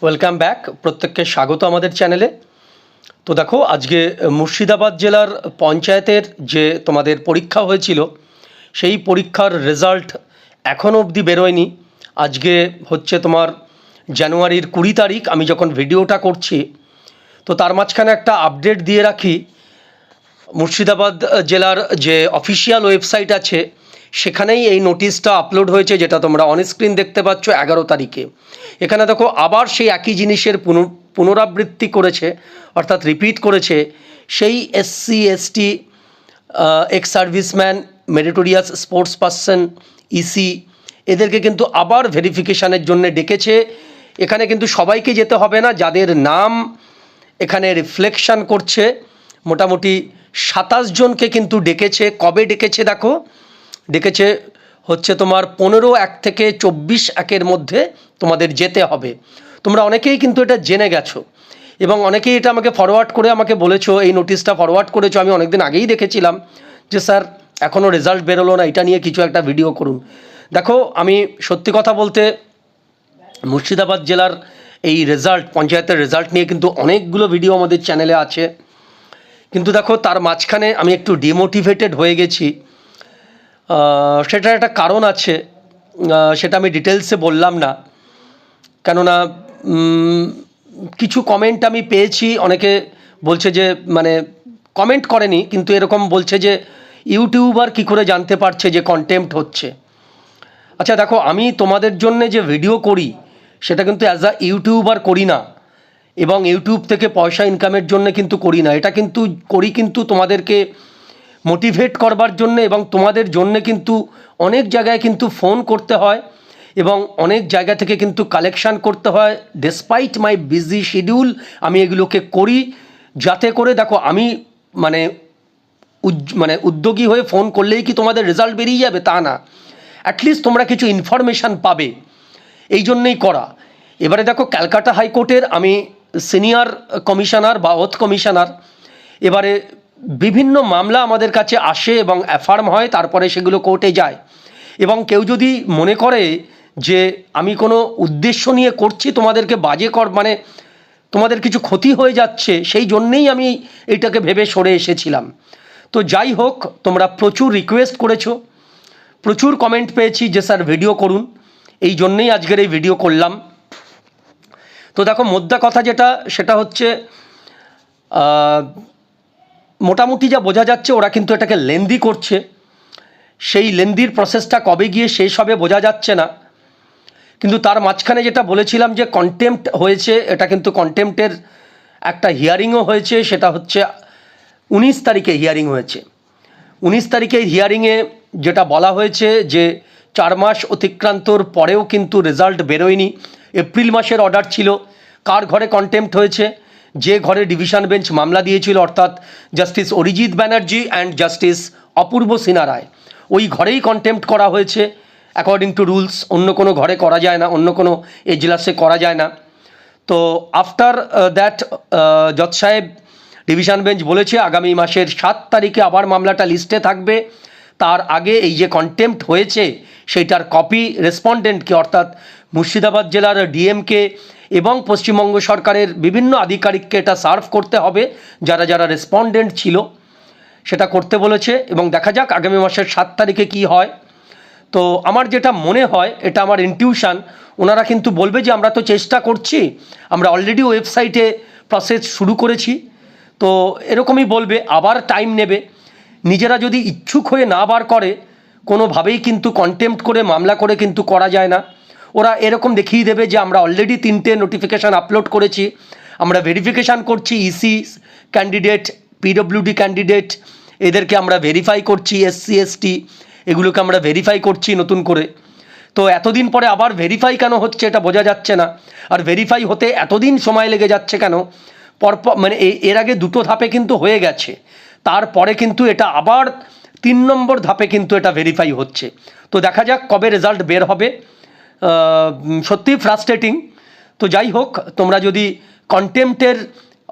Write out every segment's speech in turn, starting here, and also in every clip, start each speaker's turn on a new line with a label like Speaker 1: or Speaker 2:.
Speaker 1: Welcome back. প্রত্যেককে স্বাগত আমাদের চ্যানেলে। তো দেখো, আজকে মুর্শিদাবাদ জেলার পঞ্চায়েতের যে তোমাদের পরীক্ষা হয়েছিল, সেই পরীক্ষার রেজাল্ট এখনও অবধি বেরোয়নি। আজকে হচ্ছে তোমার জানুয়ারির 20 তারিখ। আমি যখন ভিডিওটা করছি, তো তার মাঝখানে একটা আপডেট দিয়ে রাখি। মুর্শিদাবাদ জেলার যে অফিসিয়াল ওয়েবসাইট আছে, সেখানেই এই নোটিশটা আপলোড হয়েছে, যেটা তোমরা অনস্ক্রিন দেখতে পাচ্ছ 11 তারিখে। এখানে দেখো, আবার সেই একই জিনিসের পুনরাবৃত্তি করেছে, অর্থাৎ রিপিট করেছে। সেই SC ST ex serviceman, meritorious sports person, EC এদেরকে কিন্তু আবার ভেরিফিকেশানের জন্য ডেকেছে। এখানে কিন্তু সবাইকে যেতে হবে না, যাদের নাম এখানে রিফ্লেকশান করছে। মোটামুটি 27 জনকে কিন্তু ডেকেছে। কবে ডেকেছে দেখো, ডেকেছে হচ্ছে তোমার 15/1 থেকে 24/1 মধ্যে তোমাদের যেতে হবে। তোমরা অনেকেই কিন্তু এটা জেনে গেছো এবং অনেকেই এটা আমাকে ফরওয়ার্ড করে আমাকে বলেছো, এই নোটিশটা ফরওয়ার্ড করেছো। আমি অনেকদিন আগেই দেখেছিলাম যে স্যার এখনও রেজাল্ট বেরোলো না, এটা নিয়ে কিছু একটা ভিডিও করুন। দেখো, আমি সত্যি কথা বলতে মুর্শিদাবাদ জেলার এই রেজাল্ট, পঞ্চায়েতের রেজাল্ট নিয়ে কিন্তু অনেকগুলো ভিডিও আমাদের চ্যানেলে আছে। কিন্তু দেখো, তার মাঝখানে আমি একটু ডিমোটিভেটেড হয়ে গেছি। সেটার একটা কারণ আছে, সেটা আমি ডিটেলসে বললাম না। কেননা কিছু কমেন্ট আমি পেয়েছি, অনেকে বলছে যে, মানে কমেন্ট করেনি কিন্তু এরকম বলছে যে ইউটিউবার কী করে জানতে পারছে যে কন্টেম্প্ট হচ্ছে। আচ্ছা দেখো, আমি তোমাদের জন্য যে ভিডিও করি সেটা কিন্তু অ্যাজ আ ইউটিউবার করি না, এবং ইউটিউব থেকে পয়সা ইনকামের জন্য কিন্তু করি না। এটা কিন্তু করি কিন্তু তোমাদেরকে মোটিভেট করবার জন্য, এবং তোমাদের জন্য কিন্তু অনেক জায়গায় কিন্তু ফোন করতে হয় এবং অনেক জায়গা থেকে কিন্তু কালেকশান করতে হয়। ডেসপাইট মাই বিজি শিডিউল আমি এগুলোকে করি, যাতে করে দেখো আমি মানে উদ্যোগী হয়ে ফোন করলেই কি তোমাদের রেজাল্ট বেরিয়ে যাবে তা না। অ্যাটলিস্ট তোমরা কিছু ইনফরমেশান পাবে, এই জন্যেই করা। এবারে দেখো, ক্যালকাটা হাইকোর্টের আমি সিনিয়র কমিশনার বা ওথ কমিশনার। এবারে বিভিন্ন মামলা আমাদের কাছে আসে এবং অ্যাফার্ম হয়, তারপরে সেগুলো কোর্টে যায়। এবং কেউ যদি মনে করে যে আমি কোনো উদ্দেশ্য নিয়ে করছি তোমাদেরকে বাজে মানে তোমাদের কিছু ক্ষতি হয়ে যাচ্ছে, সেই জন্যেই আমি এইটাকে ভেবে সরে এসেছিলাম। তো যাই হোক, তোমরা প্রচুর রিকোয়েস্ট করেছো, প্রচুর কমেন্ট পেয়েছি যে স্যার ভিডিও করুন, এই জন্যেই আজকের এই ভিডিও করলাম। তো দেখো, মোদ্দা কথা যেটা, সেটা হচ্ছে মোটামুটি যা বোঝা যাচ্ছে, ওরা কিন্তু এটাকে লেন্দি করছে। সেই লেন্দির প্রসেসটা কবে গিয়ে শেষ হবে বোঝা যাচ্ছে না। কিন্তু তার মাঝখানে যেটা বলেছিলাম যে কন্টেম্প্ট হয়েছে, এটা কিন্তু কন্টেম্প্টের একটা হিয়ারিংও হয়েছে। সেটা হচ্ছে 19 তারিখে হিয়ারিং হয়েছে। 19 তারিখে হিয়ারিংয়ে যেটা বলা হয়েছে যে 4 মাস অতিক্রান্তর পরেও কিন্তু রেজাল্ট বেরোয়নি। এপ্রিল মাসের অর্ডার ছিল। কার ঘরে কন্টেম্প্ট হয়েছে? যে ঘরে ডিভিশন বেঞ্চ মামলা দিয়েছিল, অর্থাৎ justice Arijit Banerjee and justice Apurba Sinha Roy, ওই ঘরেই কন্টেম্প্ট করা হয়েছে অ্যাকর্ডিং টু রুলস। অন্য কোনো ঘরে করা যায় না, অন্য কোনো এজলাসে করা যায় না। তো আফটার দ্যাট জজ সাহেব, ডিভিশন বেঞ্চ বলেছে আগামী মাসের 7 তারিখে আবার মামলাটা লিস্টে থাকবে। তার আগে এই যে কন্টেম্প্ট হয়েছে সেইটার কপি রেসপন্ডেন্টকে, অর্থাৎ মুর্শিদাবাদ জেলার ডিএমকে এবং পশ্চিমবঙ্গ সরকারের বিভিন্ন আধিকারিককে এটা সার্ভ করতে হবে, যারা যারা রেসপন্ডেন্ট ছিল সেটা করতে বলেছে। এবং দেখা যাক আগামী মাসের 7 তারিখে কি হয়। তো আমার যেটা মনে হয়, এটা আমার ইনটিউশন, ওনারা কিন্তু বলবে যে আমরা তো চেষ্টা করছি, আমরা অলরেডি ওয়েবসাইটে প্রসেস শুরু করেছি। তো এরকমই বলবে, আবার টাইম নেবে। নিজেরা যদি ইচ্ছুক হয়ে না বার করে, কোনোভাবেই কিন্তু কন্টেম্প্ট করে মামলা করে কিন্তু করা যায় না। ওরা এরকম দেখিয়ে দেবে যে আমরা অলরেডি 3টে নোটিফিকেশান আপলোড করেছি, আমরা ভেরিফিকেশান করছি, EC ক্যান্ডিডেট, PWD ক্যান্ডিডেট এদেরকে আমরা ভেরিফাই করছি, SC ST এগুলোকে আমরা ভেরিফাই করছি নতুন করে। তো এতদিন পরে আবার ভেরিফাই কেন হচ্ছে এটা বোঝা যাচ্ছে না। আর ভেরিফাই হতে এতদিন সময় লেগে যাচ্ছে কেন? পরপর মানে এর আগে 2টো ধাপে কিন্তু হয়ে গেছে, তারপরে কিন্তু এটা আবার 3 নম্বর ধাপে কিন্তু এটা ভেরিফাই হচ্ছে। তো দেখা যাক কবে রেজাল্ট বের হবে। সত্যিই ফ্রাস্ট্রেটিং। তো যাই হোক, তোমরা যদি কন্টেম্প্টের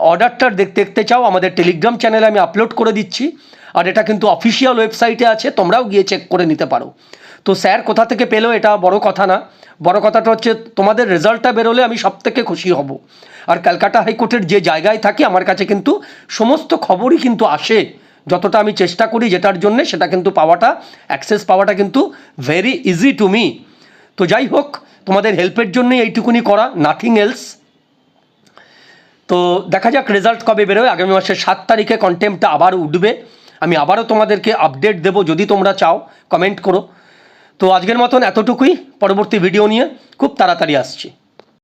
Speaker 1: অর্ডারটা দেখতে চাও, আমাদের টেলিগ্রাম চ্যানেলে আমি আপলোড করে দিচ্ছি, আর এটা কিন্তু অফিসিয়াল ওয়েবসাইটে আছে, তোমরাও গিয়ে চেক করে নিতে পারো। তো স্যার কোথা থেকে পেলো এটা বড় কথা না, বড় কথাটা হচ্ছে তোমাদের রেজাল্টটা বেরোলে আমি সব থেকে খুশি হব। আর ক্যালকাটা হাইকোর্টের যে জায়গায় থাকি আমার কাছে কিন্তু সমস্ত খবরই কিন্তু আসে, যতটা আমি চেষ্টা করি যেটার জন্যে সেটা কিন্তু পাওয়াটা, অ্যাক্সেস পাওয়াটা কিন্তু ভেরি ইজি টু মি। তো যাই হোক, তোমাদের হেল্পের জন্যই এইটুকুনি করা, নাথিং এলস। তো দেখা যাক রেজাল্ট কবে বেরোয়। আগামী মাসের 7 তারিখে কন্টেম্পটা আবার উঠবে, আমি আবারও তোমাদেরকে আপডেট দেবো যদি তোমরা চাও, কমেন্ট করো। তো আজকের মতন এতটুকুই, পরবর্তী ভিডিও নিয়ে খুব তাড়াতাড়ি আসছি।